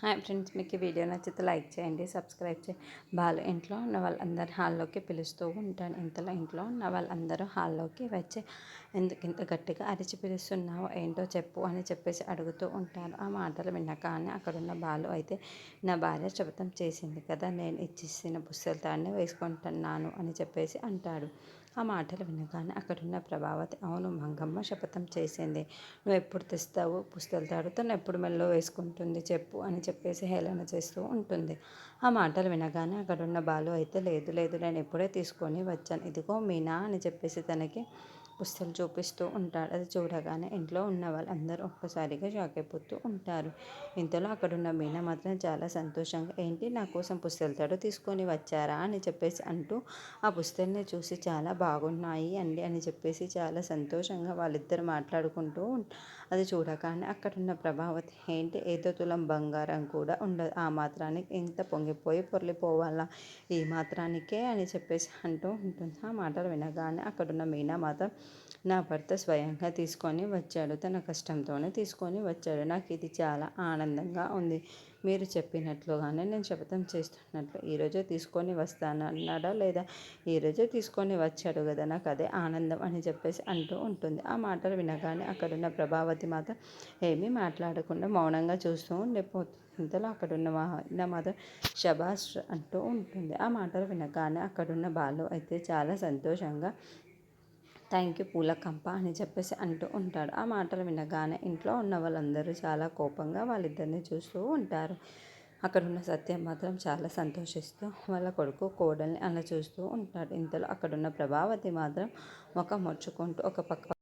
Hi friends, మీకు ఈ video నచ్చితే లైక్ చేయండి, సబ్స్క్రైబ్ చేయండి. బాలు ఇంట్లో ఉన్న వాళ్ళందరూ హాల్లోకి పిలుస్తూ ఉంటాను. ఇంట్లో ఉన్న వాళ్ళందరూ హాల్లోకి వచ్చి ఎందుకు ఇంత గట్టిగా అరిచి పిలుస్తున్నావు, ఏంటో చెప్పు అని చెప్పేసి అడుగుతూ ఉంటారు. ఆ మాటలు వినగానే అక్కడున్న బాలు అయితే, నా భార్య శపథం చేసింది కదా, నేను ఇచ్చేసిన పుస్తకాన్ని వేసుకుంటున్నాను అని చెప్పేసి అంటాడు. ఆ మాటలు వినగానే అక్కడున్న ప్రభావతి, అవును మంగమ్మ శపథం చేసింది, నువ్వు ఎప్పుడు తెస్తావు పుస్తకాలు తాడు, తను ఎప్పుడు మెల్లో వేసుకుంటుంది చెప్పు అని చెప్పేసి హేళన చేస్తూ ఉంటుంది. ఆ మాటలు వినగానే అక్కడున్న బాలు అయితే, లేదు లేదు నేను ఎప్పుడే తీసుకొని వచ్చాను, ఇదిగో మీనా అని చెప్పేసి తనకి పుస్తలు చూపిస్తూ ఉంటాడు. అది చూడగానే ఇంట్లో ఉన్న వాళ్ళందరూ ఒక్కసారిగా షాక్ అయిపోతూ ఉంటారు. ఇంతలో అక్కడున్న మీనా మాత్రం చాలా సంతోషంగా, ఏంటి నా కోసం పుస్తల తాడు తీసుకొని వచ్చారా అని చెప్పేసి అంటూ, ఆ పుస్తల్ని చూసి చాలా బాగున్నాయి అండి అని చెప్పేసి చాలా సంతోషంగా వాళ్ళిద్దరు మాట్లాడుకుంటూ అది చూడగానే అక్కడున్న ప్రభావతి, ఏంటి ఏదో తులం బంగారం కూడా ఉండదు, ఆ మాత్రానికి ఇంత పొంగిపోయి పొర్లిపోవాలా ఈ మాత్రానికే అని చెప్పేసి అంటూ ఉంటుంది. ఆ మాటలు వినగానే అక్కడున్న మీనా మాత్రం, నా భర్త స్వయంగా తీసుకొని వచ్చాడు, తన కష్టంతోనే తీసుకొని వచ్చాడు, నాకు ఇది చాలా ఆనందంగా ఉంది, మీరు చెప్పినట్లుగానే నేను శపథం చేస్తున్నట్లు ఈరోజే తీసుకొని వస్తానన్నాడా లేదా, ఈరోజే తీసుకొని వచ్చాడు కదా, నాకు అదే ఆనందం అని చెప్పేసి అంటూ ఉంటుంది. ఆ మాటలు వినగానే అక్కడున్న ప్రభావతి మాత్రం ఏమీ మాట్లాడకుండా మౌనంగా చూస్తూ ఉండిపోతుంది. ఇంతలో అక్కడున్న మాత్రం శబాష్ అంటూ ఉంటుంది. ఆ మాటలు వినగానే అక్కడున్న బాలు అయితే చాలా సంతోషంగా, థ్యాంక్ యూ పూలకంప అని చెప్పేసి అంటూ ఉంటాడు. ఆ మాటలు వినగానే ఇంట్లో ఉన్న వాళ్ళందరూ చాలా కోపంగా వాళ్ళిద్దరిని చూస్తూ ఉంటారు. అక్కడున్న సత్యం మాత్రం చాలా సంతోషిస్తూ వాళ్ళ కొడుకు కోడల్ని అలా చూస్తూ ఉంటాడు. ఇంతలో అక్కడున్న ప్రభావతి మాత్రం ముఖం ముడుచుకుంటూ ఒక పక్క